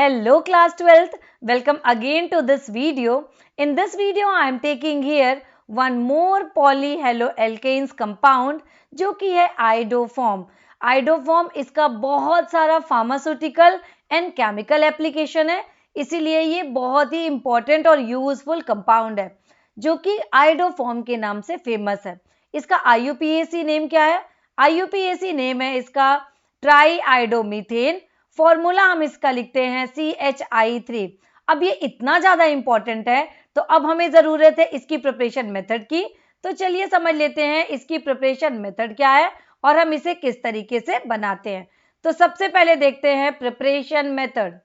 Hello class 12th, welcome again to this video. In this video I am taking here one more polyhaloalkanes compound जो कि है iodoform. Iodoform इसका बहुत सारा pharmaceutical and chemical application है, इसीलिए ये बहुत ही इंपॉर्टेंट और यूजफुल कंपाउंड है जो कि आइडोफॉर्म के नाम से फेमस है. इसका IUPAC नेम क्या है? IUPAC नेम है इसका ट्राई आइडोमीथेन. फॉर्मूला हम इसका लिखते हैं CHI3. अब ये इतना ज्यादा इंपॉर्टेंट है तो अब हमें जरूरत है इसकी प्रिपरेशन मेथड की. तो चलिए समझ लेते हैं इसकी प्रिपरेशन मेथड क्या है और हम इसे किस तरीके से बनाते हैं. तो सबसे पहले देखते हैं प्रिपरेशन मेथड.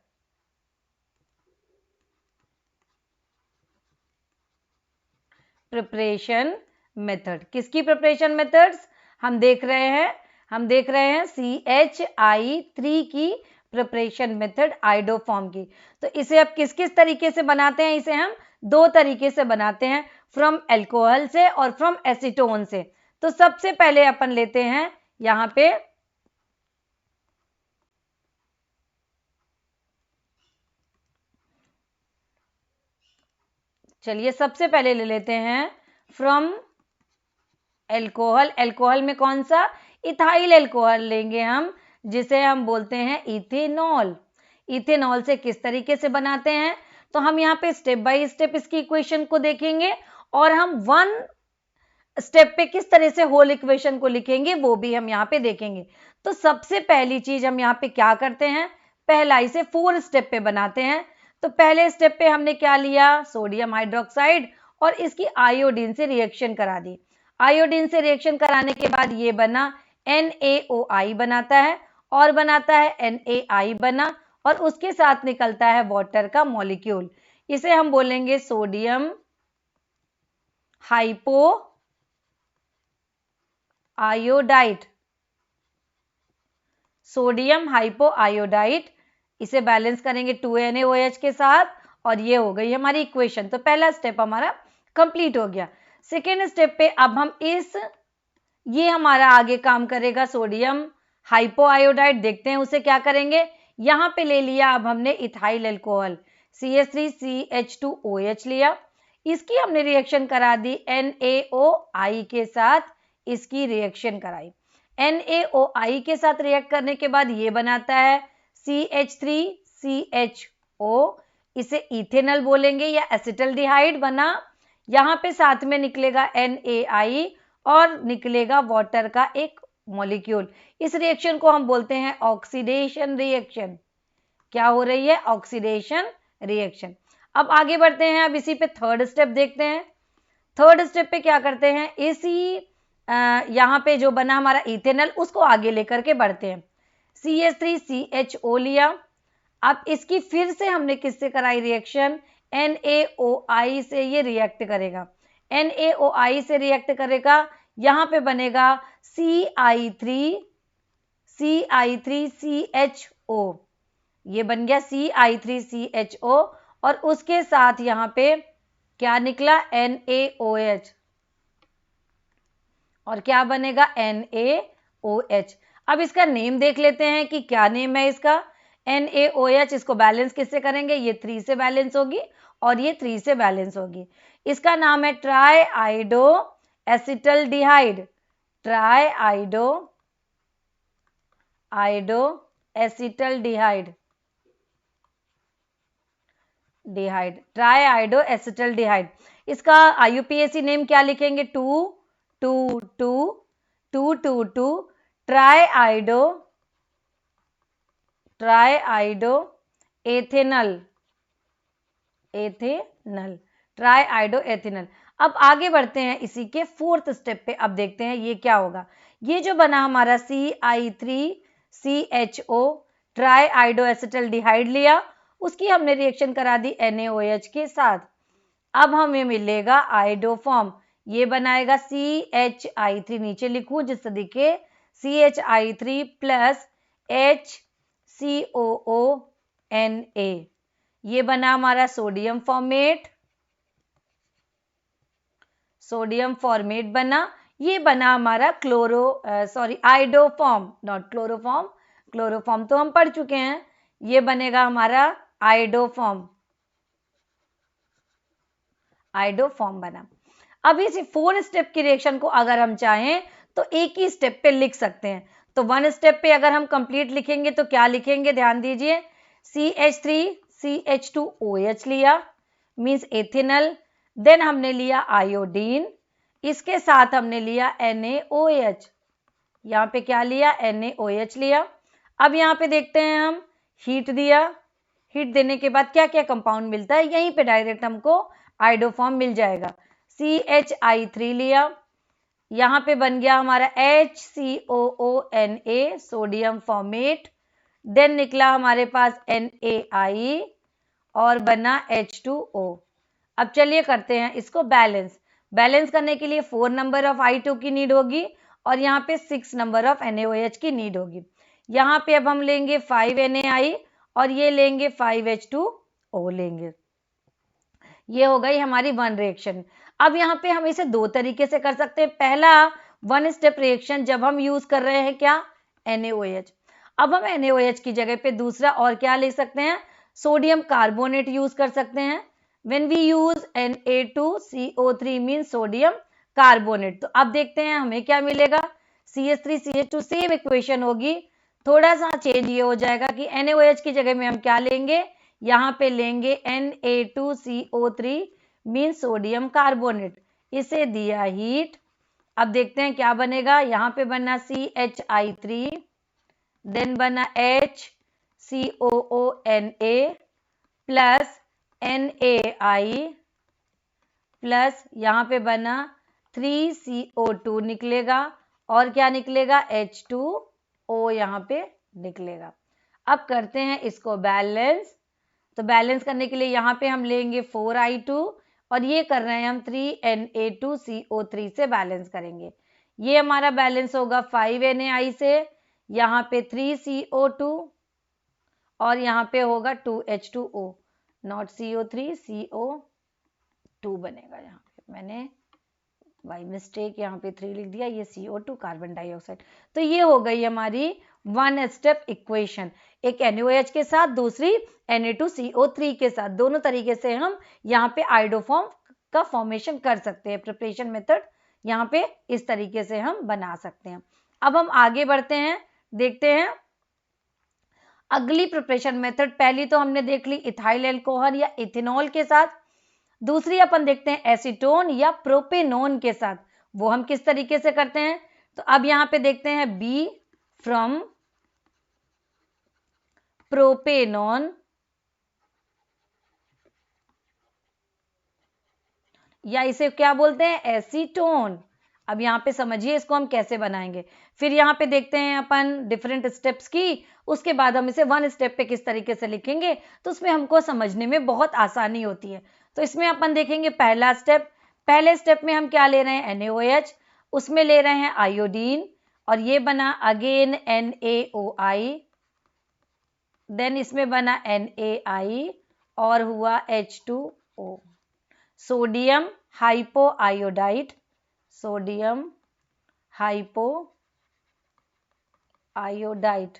प्रिपरेशन मेथड किसकी प्रिपरेशन मेथड्स हम देख रहे हैं CHI3 की प्रिपरेशन मेथड आइडोफॉर्म की. तो इसे अब किस किस तरीके से बनाते हैं? इसे हम दो तरीके से बनाते हैं, फ्रॉम अल्कोहल से और फ्रॉम एसीटोन से. तो सबसे पहले अपन लेते हैं यहां पे चलिए सबसे पहले ले लेते हैं फ्रॉम अल्कोहल. अल्कोहल में कौन सा? इथाइल अल्कोहल लेंगे हम, जिसे हम बोलते हैं इथेनॉल. इथेनॉल से किस तरीके से बनाते हैं तो हम यहाँ पे स्टेप बाय स्टेप इसकी इक्वेशन को देखेंगे और हम वन स्टेप पे किस तरह से होल इक्वेशन को लिखेंगे वो भी हम यहाँ पे देखेंगे. तो सबसे पहली चीज हम यहाँ पे क्या करते हैं, पहला इसे 4 स्टेप पे बनाते हैं. तो पहले स्टेप पे हमने क्या लिया, सोडियम हाइड्रोक्साइड, और इसकी आयोडीन से रिएक्शन करा दी. आयोडीन से रिएक्शन कराने के बाद ये बना NaOI बनाता है और बनाता है NaI बना, और उसके साथ निकलता है वाटर का मॉलिक्यूल. इसे हम बोलेंगे sodium hypo iodide. Sodium hypo iodide इसे बैलेंस करेंगे 2NaOH के साथ और ये हो गई हमारी इक्वेशन. तो पहला स्टेप हमारा कंप्लीट हो गया. सेकेंड स्टेप पे अब हम ये हमारा आगे काम करेगा सोडियम हाइपो आयोडाइड. देखते हैं उसे क्या करेंगे. यहां पे ले लिया अब हमने इथाइल अल्कोहल CH3CH2OH लिया. इसकी हमने रिएक्शन करा दी NaOI के साथ. इसकी रिएक्शन कराई NaOI के साथ. रिएक्ट करने के बाद ये बनाता है CH3CHO. इसे इथेनॉल बोलेंगे या एसिटल्डिहाइड बना. यहां पे साथ में निकलेगा NaI और निकलेगा वाटर का एक मॉलिक्यूल. इस रिएक्शन को हम बोलते हैं ऑक्सीडेशन रिएक्शन. क्या हो रही है? Oxidation reaction. अब आगे बढ़ते हैं. अब इसी पे थर्ड स्टेप देखते हैं. थर्ड स्टेप पे क्या करते हैं, इसी यहाँ पे जो बना हमारा इथेनॉल उसको आगे लेकर के बढ़ते हैं. CH3CHO लिया. अब इसकी फिर से हमने किससे कराई रिएक्शन, NaOI से. ये रिएक्ट करेगा, NaOI से रिएक्ट करेगा. यहां पे बनेगा CI3CHO. ये बन गया CI3CHO और उसके साथ यहां पे क्या निकला, NaOH. और क्या बनेगा, NaOH. अब इसका नेम देख लेते हैं कि क्या नेम है इसका. NaOH इसको बैलेंस किससे करेंगे, ये 3 से बैलेंस होगी और ये 3 से बैलेंस होगी. इसका नाम है try आइडो acetaldehyde. Try आइडो acetaldehyde. Try आइडो acetaldehyde. इसका IUPAC नेम क्या लिखेंगे, 222 ट्राई आइडो एथेनॉल. Try आइडो ethanol. अब आगे बढ़ते हैं इसी के फोर्थ स्टेप पे. अब देखते हैं ये क्या होगा. ये जो बना हमारा CI3CHO ट्राई आइडो एसिटल्डिहाइड लिया, उसकी हमने रिएक्शन करा दी NaOH के साथ. अब हमें मिलेगा आइडोफॉर्म. ये बनाएगा CHI3, नीचे लिखूं जिससे दिखे, CHI3 प्लस HCOONA. ये बना हमारा सोडियम फॉर्मेट बना. ये बना हमारा आइडोफॉर्म, नॉट क्लोरोफॉर्म. क्लोरोफॉर्म तो हम पढ़ चुके हैं. ये बनेगा हमारा आइडोफॉर्म, आइडोफॉर्म बना। अब इस 4 स्टेप की रिएक्शन को अगर हम चाहें तो एक ही स्टेप पे लिख सकते हैं। तो 1 स्टेप पे अगर हम कंप्लीट लिखेंगे तो क्या लिखेंगे, ध्यान दीजिए, CH3CH2OH लिया, मीन्स एथिनल। देन हमने लिया आयोडीन, इसके साथ हमने लिया NaOH, यहाँ पे क्या लिया, NaOH लिया। अब यहाँ पे देखते हैं हम, हीट दिया, हीट देने के बाद क्या क्या कंपाउंड मिलता है, यहीं पे डायरेक्ट हमको आइडोफॉर्म मिल जाएगा। CHI3 लिया, यहाँ पे बन गया हमारा HCOONA, सोडियम फॉर्मेट। देन निकला हमारे पास NaI और बना H2O। अब चलिए करते हैं इसको बैलेंस। बैलेंस करने के लिए 4 नंबर ऑफ I2 की नीड होगी और यहाँ पे 6 नंबर ऑफ NaOH की नीड होगी। यहाँ पे अब हम लेंगे 5 NaI और ये लेंगे 5 H2O लेंगे। ये हो गई हमारी 1 रिएक्शन। अब यहाँ पे हम इसे 2 तरीके से कर सकते हैं। पहला 1 स्टेप रिएक्शन जब हम यूज कर रहे हैं क्या, NaOH। अब हम NaOH की जगह पे दूसरा और क्या ले सकते हैं, सोडियम कार्बोनेट यूज कर सकते हैं। When we use Na2CO3 means sodium carbonate. तो अब देखते हैं हमें क्या मिलेगा, CH3CH2 सेम इक्वेशन होगी, थोड़ा सा चेंज ये हो जाएगा कि NaOH की जगह में हम क्या लेंगे, यहाँ पे लेंगे Na2CO3 मीन्स सोडियम कार्बोनेट, इसे दिया हीट। अब देखते हैं क्या बनेगा, यहाँ पे बना CHI3, देन बना HCOONA प्लस NaI प्लस यहाँ पे बना 3CO2 निकलेगा और क्या निकलेगा, H2O यहाँ पे निकलेगा। अब करते हैं इसको बैलेंस। तो बैलेंस करने के लिए यहाँ पे हम लेंगे 4I2 और ये कर रहे हैं हम 3Na2CO3 से बैलेंस करेंगे। ये हमारा बैलेंस होगा 5Na से, यहाँ पे 3CO2 और यहाँ पे होगा 2H2O, नॉट CO3, CO2 बनेगा। यहाँ पे मैंने बाय मिस्टेक यहाँ पे 3 लिख दिया, ये CO2 कार्बन डाइऑक्साइड। तो ये हो गई हमारी 1 स्टेप इक्वेशन, एक NaOH के साथ, दूसरी Na2CO3 के साथ। दोनों तरीके से हम यहाँ पे आइडोफॉर्म का फॉर्मेशन कर सकते हैं। प्रिपरेशन मेथड यहाँ पे इस तरीके से हम बना सकते हैं। अब हम आगे बढ़ते हैं, देखते हैं अगली प्रिपरेशन मेथड। पहली तो हमने देख ली इथाइल एल्कोहल या इथेनॉल के साथ, दूसरी अपन देखते हैं एसीटोन या प्रोपेनोन के साथ। वो हम किस तरीके से करते हैं, तो अब यहाँ पे देखते हैं B फ्रॉम प्रोपेनोन, या इसे क्या बोलते हैं, एसीटोन। अब यहाँ पे समझिए इसको हम कैसे बनाएंगे। फिर यहाँ पे देखते हैं अपन डिफरेंट स्टेप्स की, उसके बाद हम इसे 1 स्टेप पे किस तरीके से लिखेंगे, तो उसमें हमको समझने में बहुत आसानी होती है। तो इसमें अपन देखेंगे पहला स्टेप। पहले स्टेप में हम क्या ले रहे हैं, NaOH, उसमें ले रहे हैं आयोडीन और ये बना अगेन NaOI, देन इसमें बना NaI और हुआ H2O, sodium hypo iodide, sodium hypo iodide.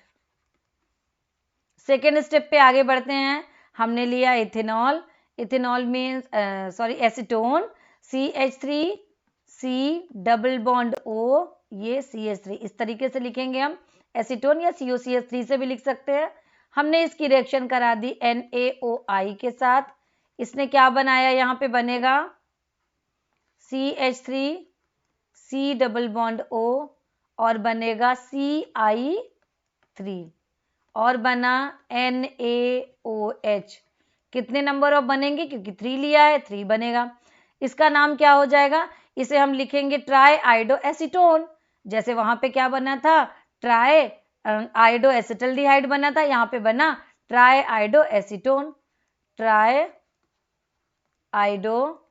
Second step पे आगे बढ़ते हैं, हमने लिया ethanol, ethanol means acetone, CH3C double bond O, ये CH3, इस तरीके से लिखेंगे हम एसीटोन, या COCH3 से भी लिख सकते हैं। हमने इसकी रिएक्शन करा दी NaOI के साथ, इसने क्या बनाया, यहाँ पे बनेगा CH3C डबल बॉन्ड O और बनेगा CI3 और बना NaOH। कितने नंबर ऑफ बनेंगे, क्योंकि 3 लिया है 3 बनेगा। इसका नाम क्या हो जाएगा, इसे हम लिखेंगे ट्राई आइडो एसीटोन। जैसे वहां पे क्या बना था, ट्राई आइडो एसिटल्डिहाइड बना था, यहाँ पे बना try आइडो acetone, try आइडो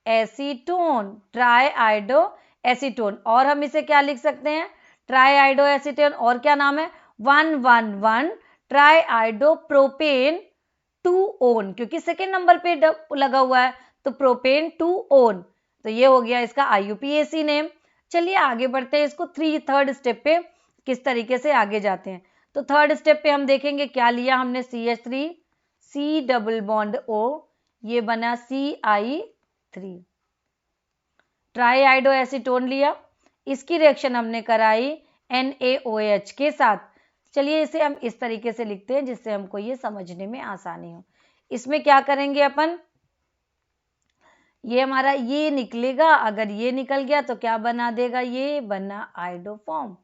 acetone, try आइडो acetone. और हम इसे क्या लिख सकते हैं, ट्राई आइडो एसीटोन, और क्या नाम है 111 ट्राई आइडो प्रोपेन 2 ओन, क्योंकि सेकेंड नंबर पे लगा हुआ है तो प्रोपेन 2 ओन। तो ये हो गया इसका IUPAC नेम। चलिए आगे बढ़ते हैं, इसको थर्ड स्टेप पे किस तरीके से आगे जाते हैं। तो थर्ड स्टेप पे हम देखेंगे क्या लिया हमने, CH3 C double bond O, ये बना CI3। ट्राई आइडो एसीटोन लिया, इसकी रिएक्शन हमने कराई NaOH के साथ। चलिए इसे हम इस तरीके से लिखते हैं जिससे हमको ये समझने में आसानी हो। इसमें क्या करेंगे अपन, ये हमारा ये निकलेगा, अगर ये निकल गया तो क्या बना देगा, ये बना आइडोफॉर्म।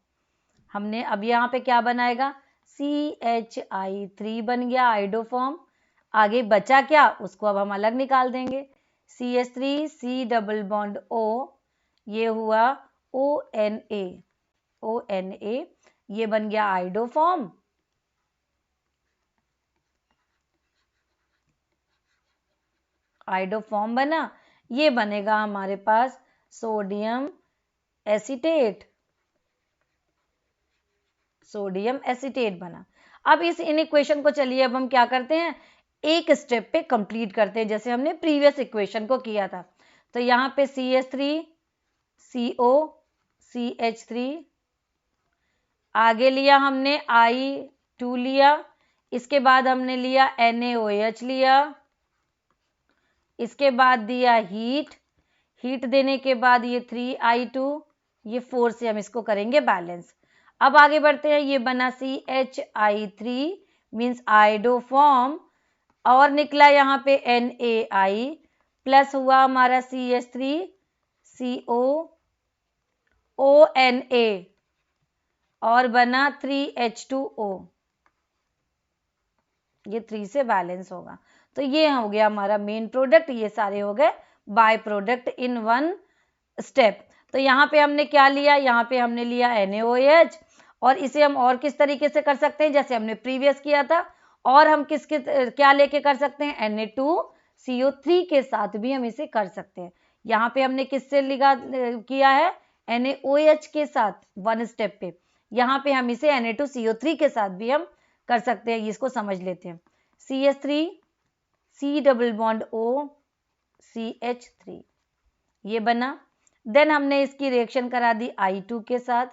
हमने अब यहाँ पे क्या बनाएगा, CHI3 बन गया आइडोफॉर्म। आगे बचा क्या, उसको अब हम अलग निकाल देंगे। CH3 C double bond O, ये हुआ ONA, ONA, ये बन गया आइडोफॉर्म। आइडोफॉर्म बना, ये बनेगा हमारे पास सोडियम एसीटेट, सोडियम एसीटेट बना। अब इस इन इक्वेशन को चलिए अब हम क्या करते हैं, एक स्टेप पे कंप्लीट करते हैं जैसे हमने प्रीवियस इक्वेशन को किया था। तो यहाँ पे CH3 CO CH3, आगे लिया हमने I2 लिया, इसके बाद हमने लिया NaOH लिया, इसके बाद दिया हीट, हीट देने के बाद ये 3I2, ये 4 से हम इसको करेंगे बैलेंस। अब आगे बढ़ते हैं, ये बना CHI3 मीन्स आइडोफॉर्म, और निकला यहाँ पे NaI प्लस हुआ हमारा CH3 CO ONA और बना 3H2O, ये 3 से बैलेंस होगा। तो ये हो गया हमारा मेन प्रोडक्ट, ये सारे हो गए by product in one step. तो यहाँ पे हमने क्या लिया, यहाँ पे हमने लिया NaOH, और इसे हम और किस तरीके से कर सकते हैं जैसे हमने प्रीवियस किया था, और हम किसके क्या लेके कर सकते हैं, Na2CO3 के साथ भी हम इसे कर सकते हैं। यहाँ पे हमने किससे लिखा किया है, NaOH के साथ वन स्टेप पे, यहाँ पे हम इसे Na2CO3 के साथ भी हम कर सकते हैं, इसको समझ लेते हैं। CH3 C double bond O CH3, ये बना। देन हमने इसकी रिएक्शन करा दी I2 के साथ,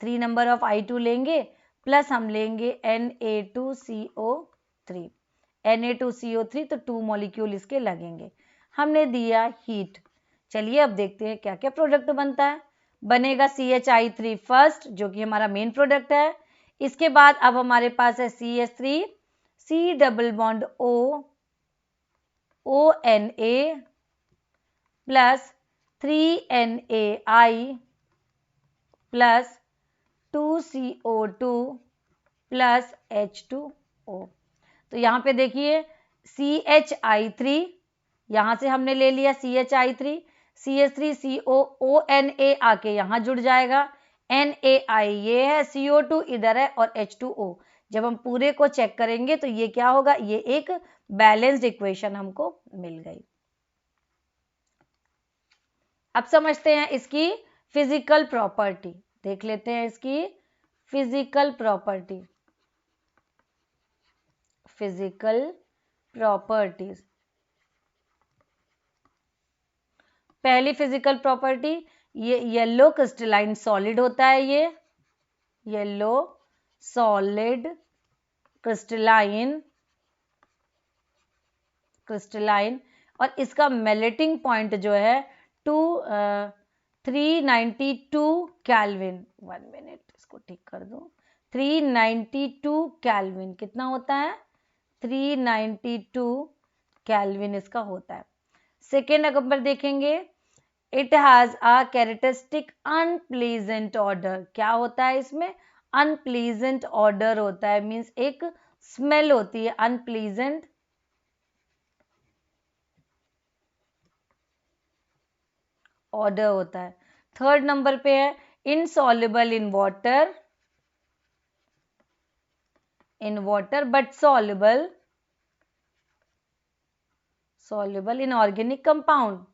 3 नंबर ऑफ I2 लेंगे, प्लस हम लेंगे Na2CO3, Na2CO3 तो 2 मॉलिक्यूल इसके लगेंगे। हमने दिया हीट। चलिए अब देखते हैं क्या क्या प्रोडक्ट बनता है। बनेगा CHI3 फर्स्ट, जो कि हमारा मेन प्रोडक्ट है। इसके बाद अब हमारे पास है CH3 C double bond O ONA plus 3NaI plus 2CO2 plus H2O। तो यहाँ पे देखिए CHI3, यहाँ से हमने ले लिया CHI3, CH3COONA आके यहाँ जुड़ जाएगा, NaI ये है, CO2 इधर है और H2O। जब हम पूरे को चेक करेंगे तो ये क्या होगा, ये एक बैलेंस्ड इक्वेशन हमको मिल गई। अब समझते हैं इसकी फिजिकल प्रॉपर्टी, देख लेते हैं इसकी फिजिकल प्रॉपर्टी, फिजिकल प्रॉपर्टीज। पहली फिजिकल प्रॉपर्टी, ये येलो क्रिस्टलाइन सॉलिड होता है, ये येलो सॉलिड क्रिस्टलाइन, क्रिस्टलाइन, और इसका मेल्टिंग पॉइंट जो है 392 केल्विन। 1 मिनट इसको ठीक कर दूं, 392 केल्विन कितना होता है, 392 केल्विन इसका होता है। सेकेंड नंबर देखेंगे, it has a characteristic unpleasant order. क्या होता है इसमें, अनप्लीजेंट ऑर्डर होता है, मीन्स एक स्मेल होती है, अनप्लीजेंट ऑर्डर होता है। थर्ड नंबर पे है insoluble in water, in water but soluble, soluble in organic compound.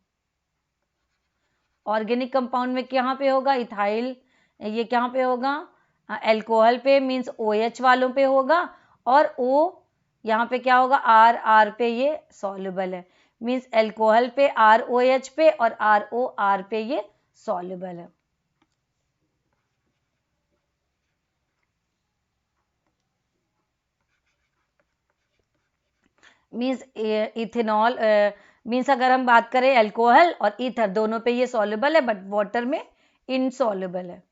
Organic compound में कहाँ पे होगा, इथाइल, ये कहाँ पे होगा, एल्कोहल पे, मीन्स OH वालों पे होगा, और O यहाँ पे क्या होगा, R पे ये सॉल्युबल है, मीन्स एल्कोहल पे ROH पे और ROR पे ये सॉल्युबल है। मीन्स इथेनॉल मीन्स अगर हम बात करें अल्कोहल और ईथर दोनों पे ये सॉल्युबल है बट वाटर में इनसॉल्युबल है।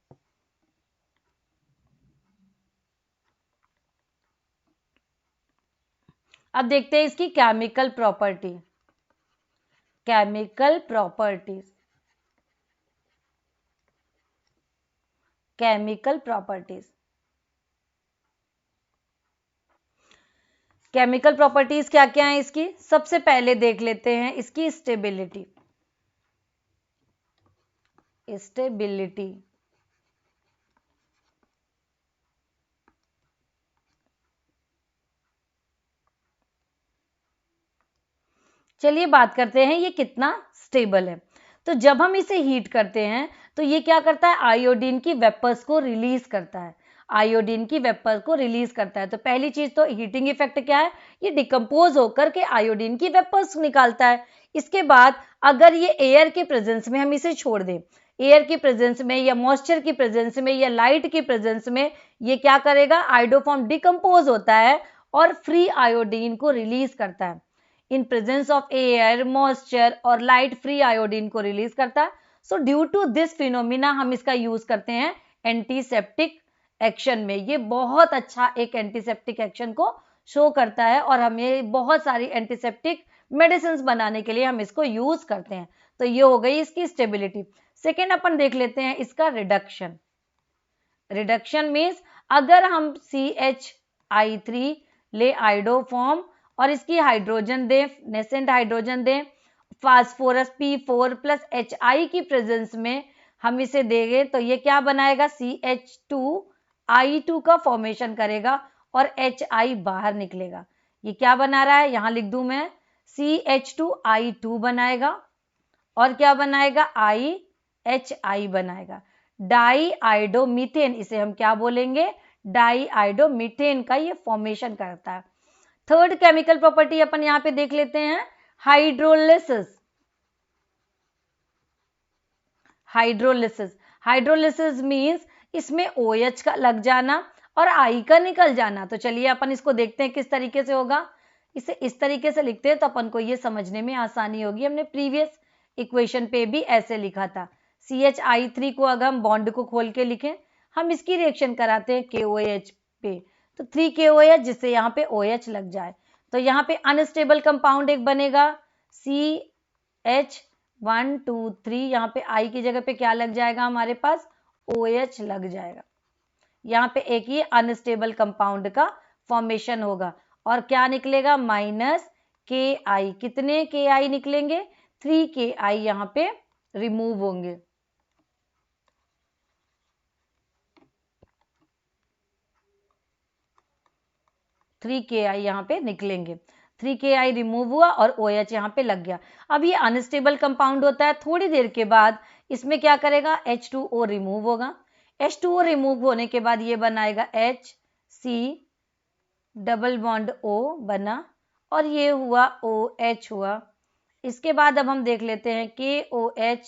अब देखते हैं इसकी chemical property. Chemical properties, chemical properties, chemical properties क्या क्या है इसकी? सबसे पहले देख लेते हैं इसकी स्टेबिलिटी। स्टेबिलिटी, चलिए बात करते हैं ये कितना स्टेबल है। तो जब हम इसे हीट करते हैं तो ये क्या करता है? आयोडीन की वेपर्स को रिलीज करता है। आयोडीन की वेपर को रिलीज करता है। तो पहली चीज तो हीटिंग इफेक्ट क्या है? ये डिकम्पोज होकर के आयोडीन की वेपर्स निकालता है। इसके बाद अगर ये एयर के प्रेजेंस में हम इसे छोड़ दें, एयर की प्रेजेंस में या मॉइस्चर की प्रेजेंस में या लाइट की प्रेजेंस में, ये क्या करेगा? आयोडोफॉर्म डिकम्पोज होता है और फ्री आयोडीन को रिलीज करता है। In presence of air, moisture और लाइट फ्री आयोडीन को रिलीज करता है। So due to this phenomena हम इसका यूज करते हैं एंटीसेप्टिक एक्शन में। ये बहुत अच्छा एक एंटीसेप्टिक एक्शन को शो करता है और हमें बहुत सारी एंटीसेप्टिक मेडिसिन बनाने के लिए हम इसको यूज करते हैं। तो ये हो गई इसकी स्टेबिलिटी। सेकेंड अपन देख लेते हैं इसका रिडक्शन। रिडक्शन मीन्स अगर हम CH3 ले आइडो फॉर्म और इसकी हाइड्रोजन दें, नेसेंट हाइड्रोजन दें, फास्फोरस P4 प्लस HI की प्रेजेंस में हम इसे देंगे तो ये क्या बनाएगा? CH2I2 का फॉर्मेशन करेगा और HI बाहर निकलेगा। ये क्या बना रहा है? यहां लिख दूं मैं, CH2I2 बनाएगा और क्या बनाएगा? IHI बनाएगा। डाई आइडो मीथेन, इसे हम क्या बोलेंगे? डाई आइडो मीथेन का ये फॉर्मेशन करता है। थर्ड केमिकल प्रॉपर्टी अपन यहां पे देख लेते हैं, हाइड्रोलिसिस। हाइड्रोलिसिस, हाइड्रोलिसिस मींस इसमें OH का लग जाना और I का निकल जाना। तो चलिए अपन इसको देखते हैं किस तरीके से होगा। इसे इस तरीके से लिखते हैं तो अपन को ये समझने में आसानी होगी। हमने प्रीवियस इक्वेशन पे भी ऐसे लिखा था। CH3 को अगर हम बॉन्ड को खोल के लिखें, हम इसकी रिएक्शन कराते हैं KOH पे, तो 3KOH जिससे यहाँ पे OH लग जाए। तो यहाँ पे अनस्टेबल कंपाउंड एक बनेगा CH1 2 3, यहाँ पे I की जगह पे क्या लग जाएगा? हमारे पास OH लग जाएगा। यहाँ पे एक ही अनस्टेबल कंपाउंड का फॉर्मेशन होगा और क्या निकलेगा? -KI। कितने KI निकलेंगे? 3KI यहाँ पे रिमूव होंगे। KI यहाँ पे निकलेंगे। 3KI रिमूव हुआ और OH यहाँ पे लग गया। अब ये अनस्टेबल कंपाउंड होता है, थोड़ी देर के बाद इसमें क्या करेगा? H2O रिमूव होगा। H2O रिमूव होने के बाद ये बनाएगा HC डबल बॉन्ड O बना और ये हुआ OH हुआ। इसके बाद अब हम देख लेते हैं KOH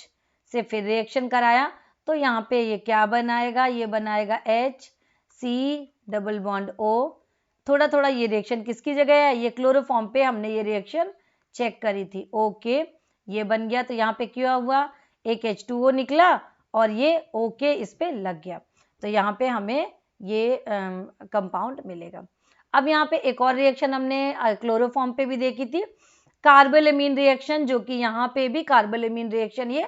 से फिर रिएक्शन कराया तो यहाँ पे ये क्या बनाएगा? ये बनाएगा HC डबल बॉन्ड O। थोड़ा थोड़ा ये रिएक्शन किसकी जगह है? ये क्लोरोफॉर्म पे हमने ये रिएक्शन चेक करी थी। ओके, ये बन गया। तो यहाँ पे क्या हुआ? एक H2O निकला और ये ओके इस पे लग गया। तो यहाँ पे हमें ये कंपाउंड मिलेगा। अब यहाँ पे एक और रिएक्शन हमने क्लोरोफॉर्म पे भी देखी थी, कार्बोलेमीन रिएक्शन, जो कि यहाँ पे भी कार्बोलेमीन रिएक्शन ये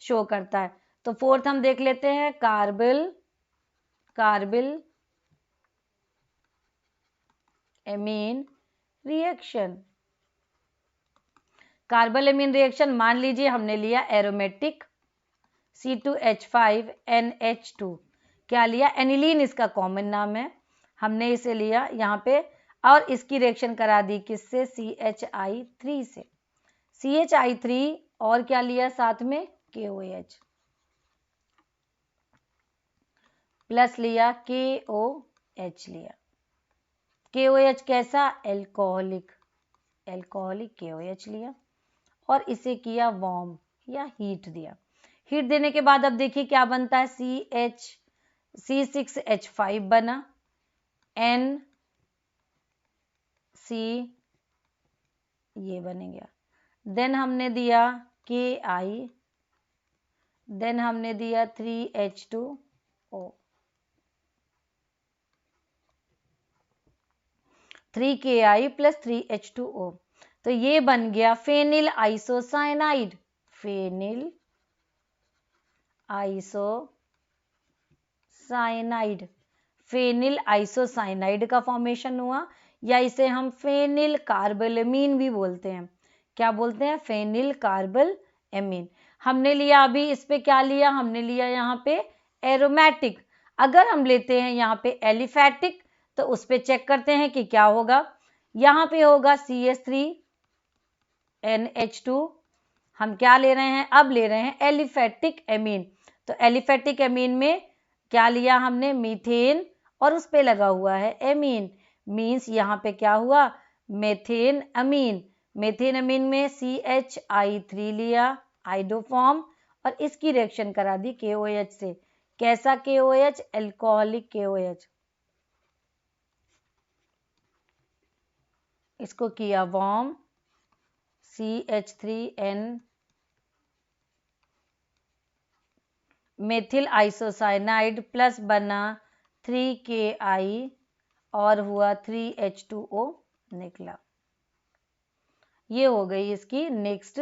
शो करता है। तो फोर्थ हम देख लेते हैं कार्बिल एमीन रिएक्शन। कार्बोलेमीन रिएक्शन मान लीजिए हमने लिया एरोमेटिक C2H5NH2, क्या लिया? एनिलीन इसका कॉमन नाम है। हमने इसे लिया यहाँ पे और इसकी रिएक्शन करा दी किससे? CHI3 से। CHI3 और क्या लिया साथ में? KOH प्लस लिया KOH लिया। KOH कैसा? एल्कोहलिक, एल्कोहलिक KOH लिया और इसे किया वार्म या हीट दिया। हीट देने के बाद अब देखिए क्या बनता है? C6H5 बना, NC ये बन गया। देन हमने दिया Ki, देन हमने दिया 3H2O, 3Ki प्लस 3H2O, तो ये बन गया phenyl isocyanide. Phenyl isocyanide, phenyl isocyanide का फॉर्मेशन हुआ, या इसे हम फेनिल कार्बोलेमीन भी बोलते हैं। क्या बोलते हैं? फेनिल कार्बोलेमीन। हमने लिया अभी इस पे क्या लिया? हमने लिया यहाँ पे एरोमेटिक। अगर हम लेते हैं यहाँ पे एलिफैटिक तो उस पे चेक करते हैं कि क्या होगा। यहाँ पे होगा CH3NH2। हम क्या ले रहे हैं? अब ले रहे हैं एलिफैटिक एमीन। तो एलिफैटिक एमीन में क्या लिया हमने? मीथेन, और उस पे लगा हुआ है एमीन, मीन्स यहाँ पे क्या हुआ? मेथेन अमीन। मेथेन अमीन में CHI3 लिया आइडोफॉर्म, और इसकी रिएक्शन करा दी KOH से। कैसा KOH? Alcoholic KOH। इसको किया warm, CH3N methyl isocyanide plus बना 3Ki और हुआ 3H2O निकला। ये हो गई इसकी नेक्स्ट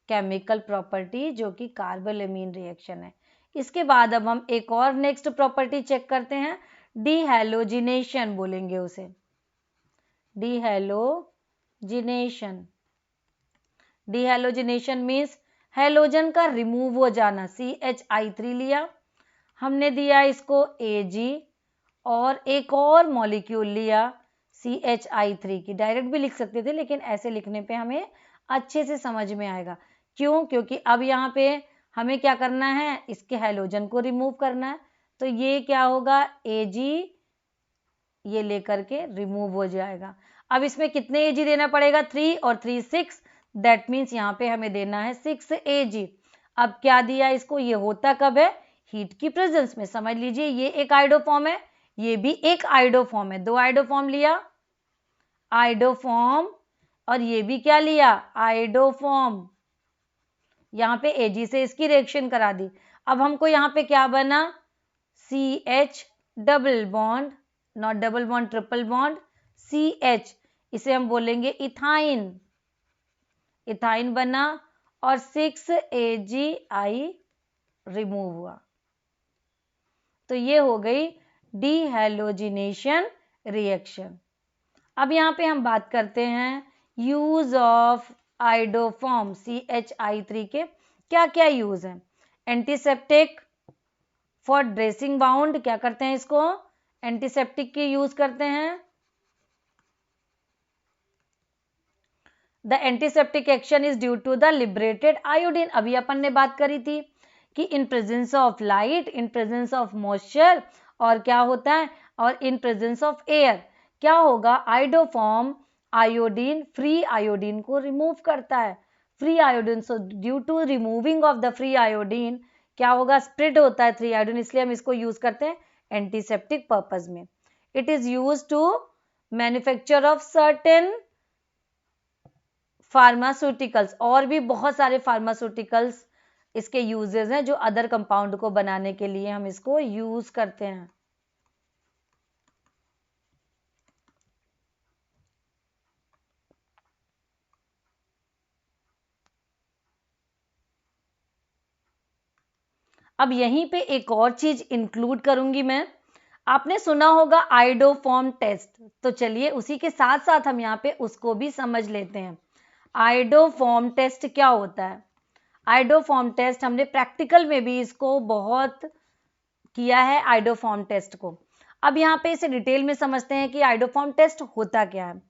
केमिकल प्रॉपर्टी, जो कि कार्बोलेमीन रिएक्शन है। इसके बाद अब हम एक और नेक्स्ट प्रॉपर्टी चेक करते हैं, डिहैलोजिनेशन बोलेंगे उसे। डिहैलोजिनेशन, डिहैलोजिनेशन मीन्स हैलोजन का रिमूव हो जाना। CHI3 लिया हमने, दिया इसको Ag, और एक और मॉलिक्यूल लिया CHI3 की। डायरेक्ट भी लिख सकते थे, लेकिन ऐसे लिखने पे हमें अच्छे से समझ में आएगा। क्यों? क्योंकि अब यहाँ पे हमें क्या करना है? इसके हैलोजन को रिमूव करना है। तो ये क्या होगा? Ag ये लेकर के रिमूव हो जाएगा। अब इसमें कितने Ag देना पड़ेगा? 3 और 3 6, दैट मीन्स यहाँ पे हमें देना है 6 Ag। अब क्या दिया इसको? ये होता कब है? हीट की प्रेजेंस में। समझ लीजिए ये एक आइडोफॉर्म है, ये भी एक आइडोफॉर्म है। दो आइडोफॉर्म लिया, आइडोफॉर्म, और ये भी क्या लिया? आइडोफॉर्म। यहाँ पे Ag से इसकी रिएक्शन करा दी। अब हमको यहाँ पे क्या बना? CH double bond, not double bond, triple bond, CH, इसे हम बोलेंगे इथाइन। इथाइन बना और 6 AgI रिमूव हुआ। तो ये हो गई डिहैलोजिनेशन रिएक्शन। अब यहाँ पे हम बात करते हैं यूज ऑफ आइडोफॉर्म CHI3 के क्या क्या यूज हैं। एंटीसेप्टिक, फॉर ड्रेसिंग बाउंड, क्या करते हैं इसको? एंटीसेप्टिक की यूज करते हैं। The antiseptic action is due to the liberated iodine. अभी अपन ने बात करी थी कि in presence of light, in presence of moisture, और क्या होता है? और इन प्रेजेंस ऑफ एयर क्या होगा? आइडोफॉर्म आयोडीन, फ्री आयोडीन को रिमूव करता है। Free iodine, so due to removing of the free iodine क्या होगा? स्प्लिट होता है 3 आयोडीन, इसलिए हम इसको यूज करते हैं एंटीसेप्टिक पर्पज में। It is use to manufacture of certain pharmaceuticals, और भी बहुत सारे फार्मास्यूटिकल्स इसके यूजेस हैं, जो अदर कंपाउंड को बनाने के लिए हम इसको यूज करते हैं। अब यहीं पे एक और चीज इंक्लूड करूंगी मैं। आपने सुना होगा आइडोफॉर्म टेस्ट, तो चलिए उसी के साथ साथ हम यहाँ पे उसको भी समझ लेते हैं। आइडोफॉर्म टेस्ट क्या होता है? आइडोफॉर्म टेस्ट हमने प्रैक्टिकल में भी इसको बहुत किया है, आइडोफॉर्म टेस्ट को। अब यहाँ पे इसे डिटेल में समझते हैं कि आइडोफॉर्म टेस्ट होता क्या है।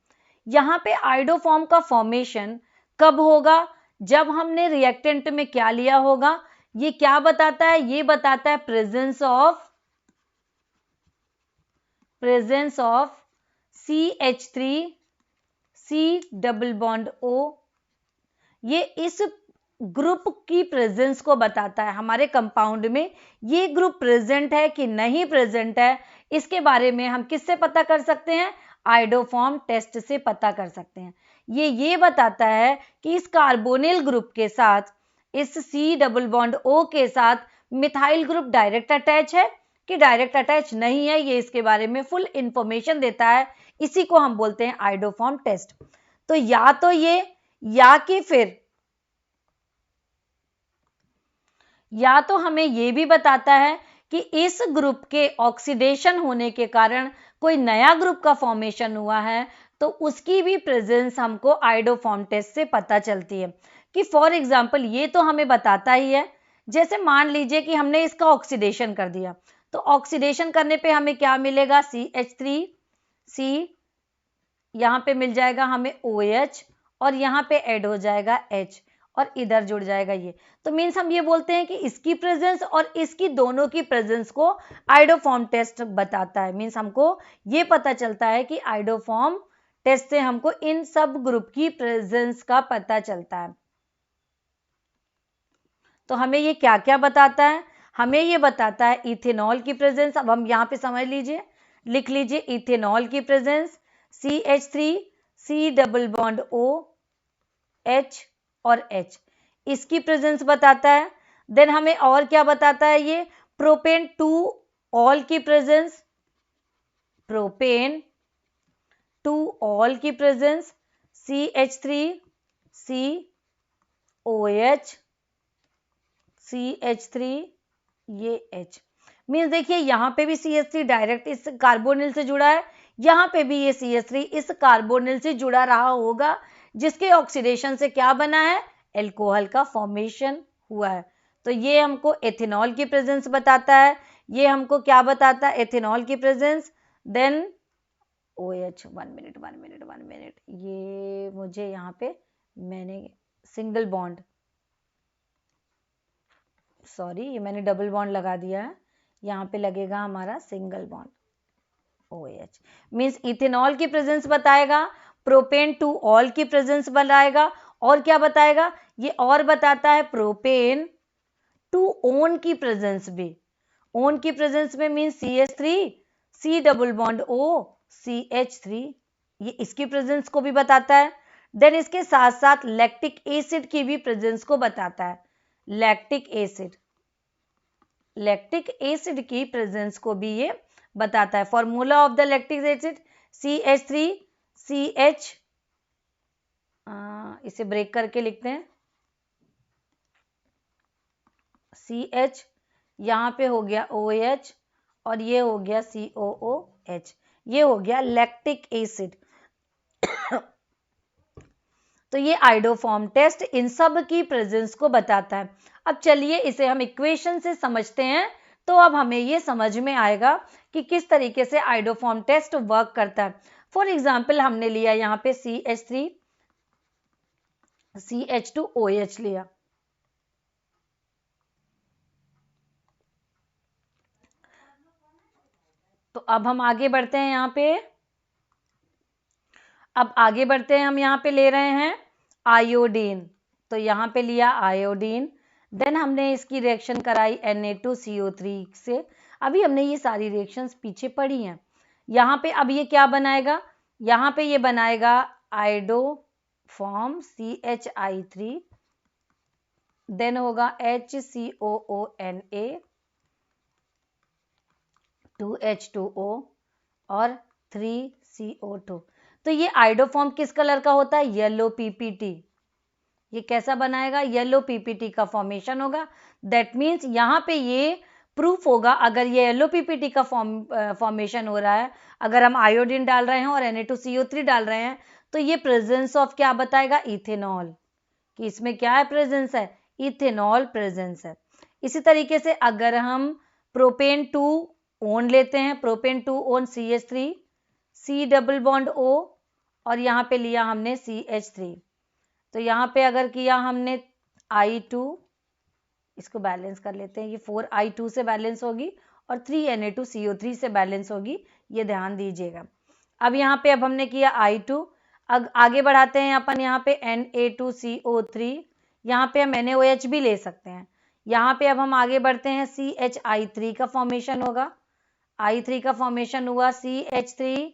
यहाँ पे आइडोफॉर्म का फॉर्मेशन कब होगा? जब हमने रिएक्टेंट में क्या लिया होगा। ये क्या बताता है? ये बताता है presence of CH3 C double bond O। ये इस ग्रुप की प्रेजेंस को बताता है। हमारे कंपाउंड में ये ग्रुप प्रेजेंट है कि नहीं प्रेजेंट है, इसके बारे में हम किससे पता कर सकते हैं? आयोडोफॉर्म टेस्ट से पता कर सकते हैं। ये बताता है कि इस कार्बोनिल ग्रुप के साथ, इस C डबल बॉन्ड O के साथ मिथाइल ग्रुप डायरेक्ट अटैच है कि डायरेक्ट अटैच नहीं है, ये इसके बारे में फुल इंफॉर्मेशन देता है। इसी को हम बोलते हैं आयोडोफॉर्म टेस्ट। तो या तो ये, या कि फिर या तो हमें ये भी बताता है कि इस ग्रुप के ऑक्सीडेशन होने के कारण कोई नया ग्रुप का फॉर्मेशन हुआ है, तो उसकी भी प्रेजेंस हमको आयोडोफॉर्म टेस्ट से पता चलती है। कि फॉर एग्जांपल ये तो हमें बताता ही है, जैसे मान लीजिए कि हमने इसका ऑक्सीडेशन कर दिया, तो ऑक्सीडेशन करने पे हमें क्या मिलेगा, CH3, C, यहाँ पे मिल जाएगा हमें OH, और यहाँ पे ऐड हो जाएगा H, और इधर जुड़ जाएगा ये। तो मीन्स हम ये बोलते हैं कि इसकी प्रेजेंस और इसकी दोनों की प्रेजेंस को आयोडोफॉर्म टेस्ट बताता है। मीन्स हमको ये पता चलता है कि आयोडोफॉर्म टेस्ट से हमको इन सब ग्रुप की प्रेजेंस का पता चलता है। तो हमें ये क्या क्या बताता है, हमें ये बताता है इथेनॉल की प्रेजेंस। अब हम यहाँ पे समझ लीजिए, लिख लीजिए इथेनॉल की presence CH3, C double bond O, H और H, इसकी प्रेजेंस बताता है। देन हमें और क्या बताता है, ये प्रोपेन 2 ऑल की प्रेजेंस, प्रोपेन 2 ऑल की presence, CH3, C, OH, CH3, ये H। मीन्स देखिए यहाँ पे भी CH3 डायरेक्ट इस कार्बोनिल से जुड़ा है, यहाँ पे भी ये CH3 इस कार्बोनिल से जुड़ा रहा होगा, जिसके ऑक्सीडेशन से क्या बना है, एल्कोहल का फॉर्मेशन हुआ है। तो ये हमको एथेनॉल की प्रेजेंस बताता है। ये हमको क्या बताता है, एथेनॉल की प्रेजेंस। देन OH, 1 मिनट, ये मुझे यहाँ पे मैंने सिंगल बॉन्ड, सॉरी ये मैंने डबल बॉन्ड लगा दिया है, यहाँ पे लगेगा हमारा single bond OH। Means ethanol की प्रेजेंस बताएगा, प्रोपेन 2 ऑल की प्रेजेंस बताएगा, और क्या बताएगा, ये और बताता है प्रोपेन 2 ओन की प्रेजेंस भी। ओन की प्रेजेंस में means CH3, C double bond O, CH3, ये इसकी प्रेजेंस को भी बताता है। देन इसके साथ साथ लैक्टिक एसिड की भी प्रेजेंस को बताता है। लैक्टिक एसिड, लैक्टिक एसिड की प्रेजेंस को भी ये बताता है। Formula of the lactic acid CH3, CH, इसे ब्रेक करके लिखते हैं, CH, यहाँ पे हो गया OH, और ये हो गया COOH, ये हो गया लैक्टिक एसिड। तो ये आयोडोफॉर्म टेस्ट इन सब की प्रेजेंस को बताता है। अब चलिए इसे हम इक्वेशन से समझते हैं, तो अब हमें ये समझ में आएगा कि किस तरीके से आयोडोफॉर्म टेस्ट वर्क करता है। फॉर एग्जाम्पल हमने लिया यहाँ पे CH3, CH2OH लिया, तो अब हम आगे बढ़ते हैं यहाँ पे। अब आगे बढ़ते हैं, हम यहाँ पे ले रहे हैं आयोडीन, तो यहाँ पे लिया आयोडीन। देन हमने इसकी रिएक्शन कराई Na2CO3 से। अभी हमने ये सारी रिएक्शंस पीछे पढ़ी हैं। यहाँ पे अब ये क्या बनाएगा, यहाँ पे ये बनाएगा आयोडोफॉर्म CHI3, देन होगा HCOONA, 2H2O और 3CO2। तो ये आयोडोफॉर्म किस कलर का होता है, येलो PPT। ये कैसा बनाएगा, येलो PPT का फॉर्मेशन होगा। दैट मीन्स यहाँ पे ये प्रूफ होगा, अगर ये येलो PPT का फॉर्मेशन हो रहा है, अगर हम आयोडीन डाल रहे हैं और Na2CO3 डाल रहे हैं, तो ये प्रेजेंस ऑफ क्या बताएगा, इथेनॉल, कि इसमें क्या है, प्रेजेंस है, इथेनॉल प्रेजेंस है। इसी तरीके से अगर हम प्रोपेन 2 ओन लेते हैं, propane 2 own CH3, C double bond O, और यहाँ पे लिया हमने CH3, तो यहाँ पे अगर किया हमने I2, इसको बैलेंस कर लेते हैं, ये 4I2 से बैलेंस होगी और 3Na2CO3 से बैलेंस होगी, ये ध्यान दीजिएगा। अब यहाँ पे अब हमने किया I2, अब आगे बढ़ाते हैं अपन, यहाँ पे Na2CO3, यहाँ पे हम NaOH भी ले सकते हैं। यहाँ पे अब हम आगे बढ़ते हैं, CHI3 का फॉर्मेशन होगा, I3 का फॉर्मेशन हुआ, CH3,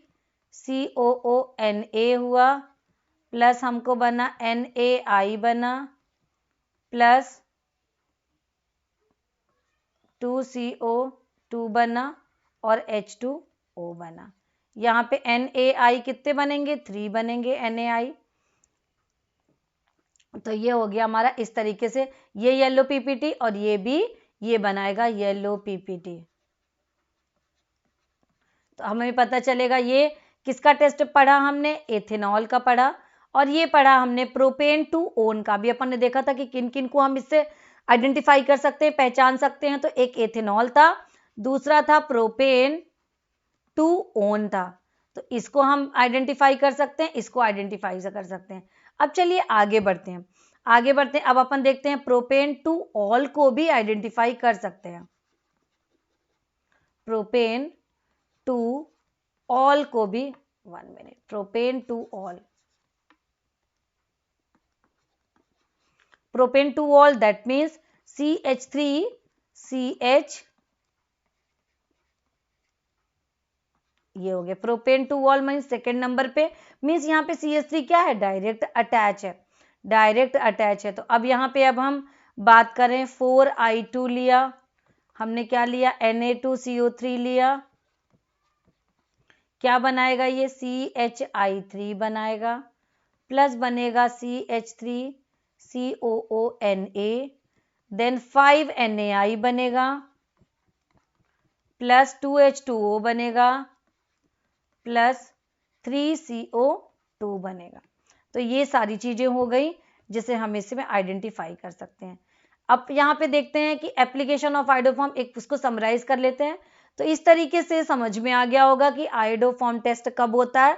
COONA हुआ, प्लस हमको बना NaI बना, प्लस 2CO2 बना और H2O बना। यहाँ पे NaI कितने बनेंगे? 3 बनेंगे NaI। तो ये हो गया हमारा इस तरीके से, ये येलो पीपीटी और ये भी ये बनाएगा येलो पीपीटी। तो हमें पता चलेगा ये किसका टेस्ट पढ़ा हमने, एथेनॉल का पढ़ा, और ये पढ़ा हमने प्रोपेन टू ओन का भी। अपन ने देखा था कि किन किन को हम इससे आइडेंटिफाई कर सकते हैं, पहचान सकते हैं। तो एक एथेनॉल था, दूसरा था प्रोपेन टू ओन था। तो इसको हम आइडेंटिफाई कर सकते हैं, इसको आइडेंटिफाई कर सकते हैं। अब चलिए आगे बढ़ते हैं, आगे बढ़ते हैं। अब अपन देखते हैं प्रोपेन टू ऑल को भी आइडेंटिफाई कर सकते हैं। प्रोपेन टू ऑल को भी, 1 minute, propane two all, propane two all that means CH3CH, ये हो गया propane two all means second number पे। मीन्स यहाँ पे CH3 क्या है? डायरेक्ट अटैच है, डायरेक्ट अटैच है। तो अब यहाँ पे अब हम बात करें 4I2 लिया हमने, क्या लिया? Na2CO3 लिया, क्या बनाएगा ये? CHI3 बनाएगा, प्लस बनेगा CH3COONA, देन 5NaI बनेगा, प्लस 2H2O बनेगा, प्लस 3CO2 बनेगा। तो ये सारी चीजें हो गई जिसे हम इसमें आइडेंटिफाई कर सकते हैं। अब यहाँ पे देखते हैं कि एप्लीकेशन ऑफ आयोडोफॉर्म, एक उसको समराइज कर लेते हैं। तो इस तरीके से समझ में आ गया होगा कि आयोडोफॉर्म टेस्ट कब होता है,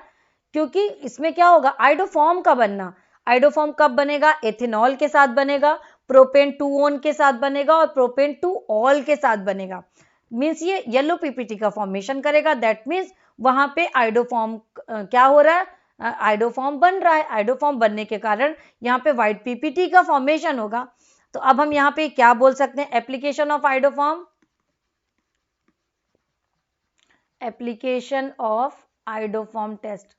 क्योंकि इसमें क्या होगा? आयोडोफॉर्म का बनना, आयोडोफॉर्म कब बनेगा? एथेनॉल के साथ बनेगा, प्रोपेन टू ओन के साथ बनेगा और प्रोपेन टू ऑल के साथ बनेगा। मीन्स ये येलो पीपीटी का फॉर्मेशन करेगा। दैट मीन्स वहां पे आयोडोफॉर्म क्या हो रहा है? आयोडोफॉर्म बन रहा है। आयोडोफॉर्म बनने के कारण यहाँ पे व्हाइट पीपीटी का फॉर्मेशन होगा। तो अब हम यहाँ पे क्या बोल सकते हैं? Application of iodoform, application of iodoform test.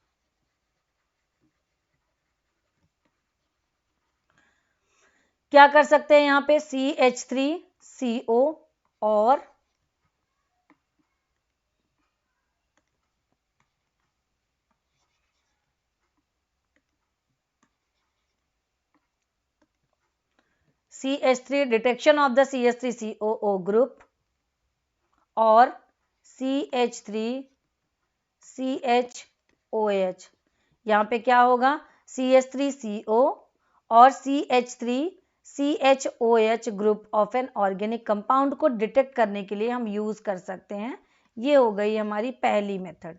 क्या कर सकते हैं यहाँ पे? CH3CO और CH3, detection of the CH3COO group, और CH3CHOH। यहाँ पे क्या होगा? CH3CO और CH3CHOH group of an organic compound को डिटेक्ट करने के लिए हम यूज कर सकते हैं। ये हो गई हमारी पहली मेथड।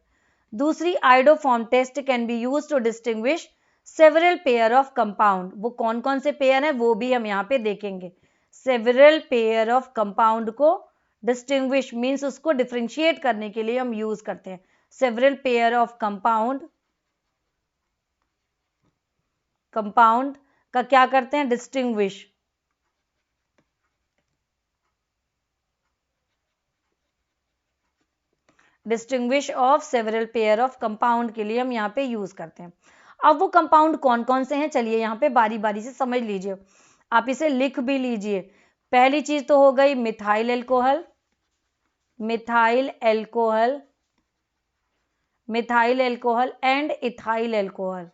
दूसरी, iodoform test can be use to distinguish several pair of compound. वो कौन कौन से पेयर हैं वो भी हम यहाँ पे देखेंगे। सेवरल पेयर ऑफ कंपाउंड को डिस्टिंग्विश मीन्स उसको डिफरेंशिएट करने के लिए हम यूज करते हैं। Several pair of compound, compound का क्या करते हैं? Distinguish. Distinguish of several pair of compound के लिए हम यहाँ पे यूज करते हैं। अब वो कंपाउंड कौन कौन से हैं, चलिए यहाँ पे बारी बारी से समझ लीजिए, आप इसे लिख भी लीजिए। पहली चीज तो हो गई methyl alcohol, methyl alcohol, methyl alcohol and ethyl alcohol.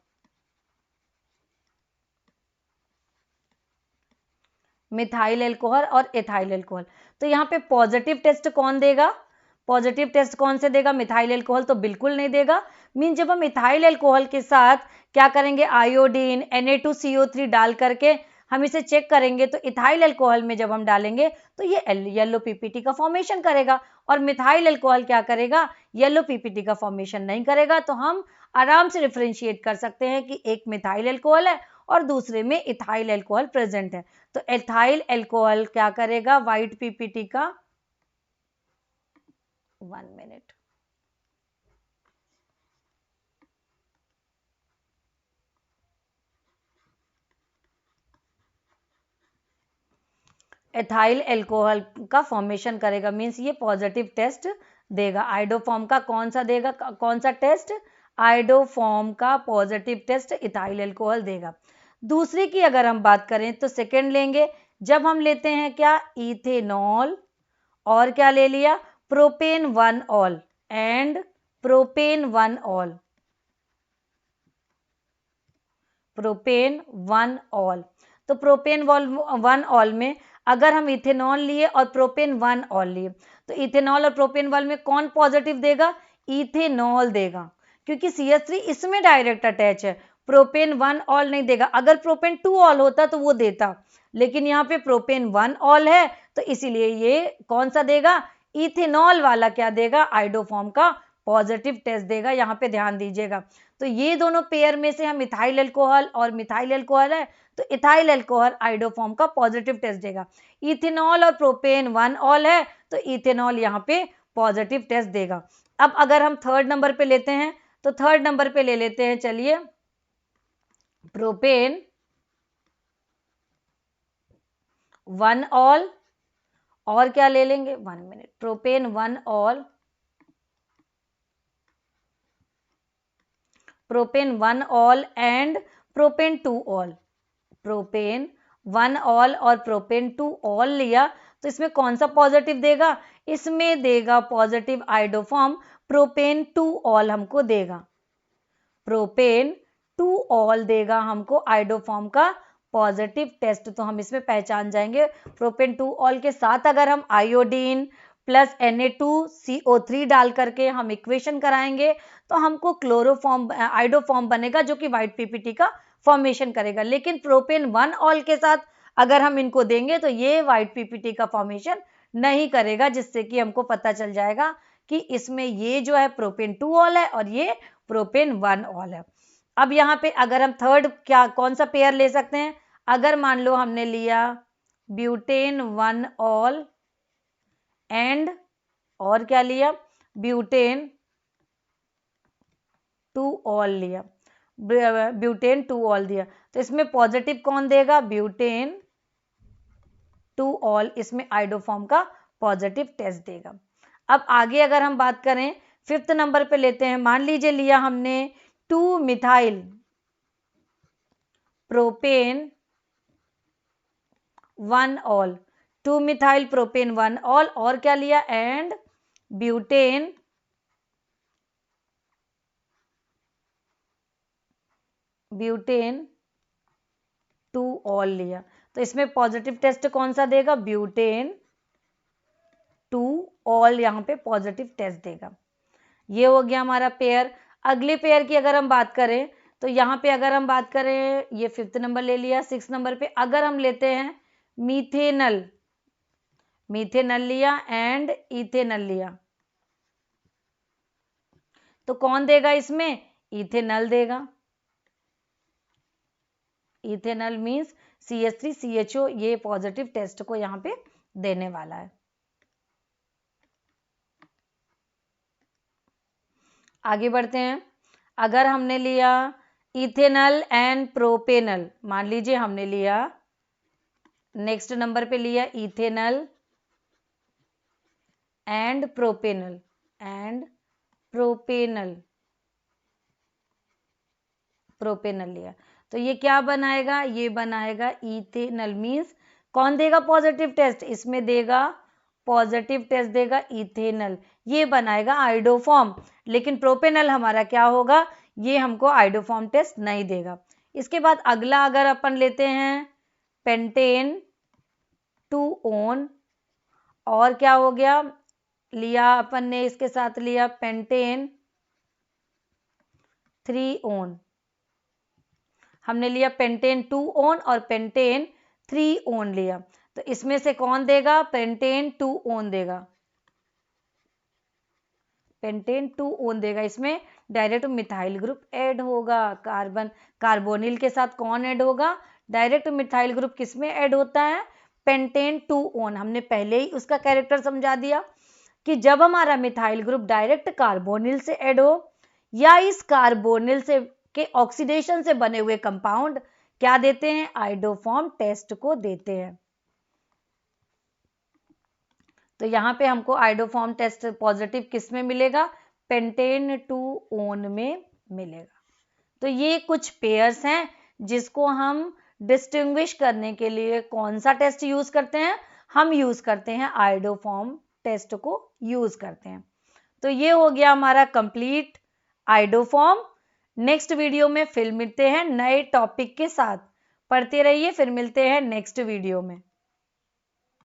Methyl alcohol और इथाइल एल्कोहल। तो यहाँ पे पॉजिटिव टेस्ट कौन देगा? पॉजिटिव टेस्ट कौन से देगा? मिथाइल एल्कोहल तो बिल्कुल नहीं देगा। मीन जब हम इथाइल एल्कोहल के साथ क्या करेंगे? आयोडीन Na2CO3 डाल करके हम इसे चेक करेंगे, तो इथाइल एल्कोहल में जब हम डालेंगे तो ये येलो पीपीटी का फॉर्मेशन करेगा, और मिथाइल एल्कोहल क्या करेगा? येलो पीपीटी का फॉर्मेशन नहीं करेगा। तो हम आराम से डिफरेंशिएट कर सकते हैं कि एक मिथाइल एल्कोहल है और दूसरे में इथाइल एल्कोहल प्रेजेंट है। तो इथाइल एल्कोहल क्या करेगा? व्हाइट पीपीटी का, 1 मिनट, एथाइल एल्कोहल का फॉर्मेशन करेगा। मींस ये पॉजिटिव टेस्ट देगा। आयोडोफॉर्म का कौन सा देगा? कौन सा टेस्ट? आयोडोफॉर्म का पॉजिटिव टेस्ट इथाइल अल्कोहल देगा। दूसरी की अगर हम बात करें तो सेकेंड लेंगे, जब हम लेते हैं क्या, इथेनॉल और क्या ले लिया, propane 1 all and propane 1 all, propane 1 all. तो प्रोपेन 1 ऑल में अगर हम इथेनॉल लिए और प्रोपेन 1 ऑल लिए तो इथेनॉल और प्रोपेन 1 में कौन पॉजिटिव देगा, इथेनॉल देगा, क्योंकि CH3 इसमें डायरेक्ट अटैच है, प्रोपेन 1 ऑल नहीं देगा। अगर प्रोपेन 2 ऑल होता तो वो देता, लेकिन यहाँ पे प्रोपेन 1 ऑल है तो इसीलिए ये कौन सा देगा, इथेनॉल वाला क्या देगा, आयोडोफॉर्म का पॉजिटिव टेस्ट देगा। यहाँ पे ध्यान दीजिएगा। तो ये दोनों पेयर में से हम इथाइल अल्कोहल और मिथाइल अल्कोहल है तो इथाइल अल्कोहल आयोडोफॉर्म का पॉजिटिव टेस्ट देगा। इथेनॉल और प्रोपेन 1 ऑल है तो इथेनॉल यहाँ पे पॉजिटिव टेस्ट देगा। अब अगर हम थर्ड नंबर पे लेते हैं तो थर्ड नंबर पे ले लेते हैं, चलिए, प्रोपेन 1 ऑल और क्या ले लेंगे, 1 minute, propane 1 all, propane 1 all and propane 2 all, propane 1 all और प्रोपेन 2 ऑल लिया तो इसमें कौन सा पॉजिटिव देगा, इसमें देगा पॉजिटिव आयोडोफॉर्म प्रोपेन 2 ऑल हमको देगा, प्रोपेन 2 ऑल देगा हमको आयोडोफॉर्म का पॉजिटिव टेस्ट। तो हम इसमें पहचान जाएंगे प्रोपेन 2 ऑल के साथ अगर हम आयोडीन प्लस Na2CO3 डाल करके हम इक्वेशन कराएंगे तो हमको क्लोरोफॉर्म आयोडोफॉर्म बनेगा जो कि व्हाइट पीपीटी का फॉर्मेशन करेगा। लेकिन प्रोपेन 1 ऑल के साथ अगर हम इनको देंगे तो ये व्हाइट पीपीटी का फॉर्मेशन नहीं करेगा, जिससे कि हमको पता चल जाएगा कि इसमें ये जो है प्रोपेन 2 ऑल है और ये प्रोपेन 1 ऑल है। अब यहाँ पे अगर हम थर्ड क्या कौन सा पेयर ले सकते हैं, अगर मान लो हमने लिया ब्यूटेन 1 ऑल एंड और क्या लिया, ब्यूटेन 2 ऑल लिया, ब्यूटेन 2 ऑल दिया तो इसमें पॉजिटिव कौन देगा, ब्यूटेन 2 ऑल, इसमें आयोडोफॉर्म का पॉजिटिव टेस्ट देगा। अब आगे अगर हम बात करें फिफ्थ नंबर पे लेते हैं, मान लीजिए लिया हमने 2 methyl propane 1 all, 2 methyl propane 1 all और क्या लिया, एंड ब्यूटेन 2 ऑल लिया तो इसमें पॉजिटिव टेस्ट कौन सा देगा, ब्यूटेन 2 ऑल यहाँ पे पॉजिटिव टेस्ट देगा। ये हो गया हमारा पेयर। अगले पेयर की अगर हम बात करें तो यहाँ पे अगर हम बात करें, ये फिफ्थ नंबर ले लिया, सिक्स नंबर पे अगर हम लेते हैं मीथेनल, मीथेनल लिया एंड इथेनल लिया तो कौन देगा, इसमें इथेनल देगा। इथेनल मीन्स CH3CHO, ये पॉजिटिव टेस्ट को यहाँ पे देने वाला है। आगे बढ़ते हैं, अगर हमने लिया इथेनल एंड प्रोपेनल, मान लीजिए हमने लिया नेक्स्ट नंबर पे लिया इथेनल एंड प्रोपेनल प्रोपेनल लिया तो ये क्या बनाएगा, ये बनाएगा इथेनल, मीन्स कौन देगा पॉजिटिव टेस्ट, इसमें देगा पॉजिटिव टेस्ट देगा इथेनल, ये बनाएगा आयोडोफॉर्म। लेकिन प्रोपेनल हमारा क्या होगा, ये हमको आयोडोफॉर्म टेस्ट नहीं देगा। इसके बाद अगला अगर अपन लेते हैं पेंटेन 2 ओन और क्या हो गया, लिया अपन ने इसके साथ लिया पेंटेन 3 ओन, हमने लिया पेंटेन 2 ओन और पेंटेन 3 ओन लिया तो इसमें से कौन देगा, पेंटेन 2 ओन देगा, पेंटेन 2 ओन देगा। इसमें डायरेक्ट मिथाइल ग्रुप ऐड होगा, कार्बन कार्बोनिल के साथ कौन ऐड होगा, डायरेक्ट मिथाइल ग्रुप किसमें ऐड होता है, पेंटेन 2 ओन। हमने पहले ही उसका कैरेक्टर समझा दिया कि जब हमारा मिथाइल ग्रुप डायरेक्ट कार्बोनिल से ऐड हो या इस कार्बोनिल से के ऑक्सीडेशन से बने हुए कंपाउंड क्या देते हैं, आयोडोफॉर्म टेस्ट को देते हैं। तो यहाँ पे हमको आयोडोफॉर्म टेस्ट पॉजिटिव किस में मिलेगा, पेंटेन 2 ओन में मिलेगा। तो ये कुछ पेयर्स हैं जिसको हम डिस्टिंग्विश करने के लिए कौन सा टेस्ट यूज करते हैं, हम यूज करते हैं आइडोफॉर्म टेस्ट को यूज करते हैं। तो ये हो गया हमारा कंप्लीट आइडोफॉर्म। नेक्स्ट वीडियो में फिर मिलते हैं नए टॉपिक के साथ। पढ़ते रहिए, फिर मिलते हैं नेक्स्ट वीडियो में।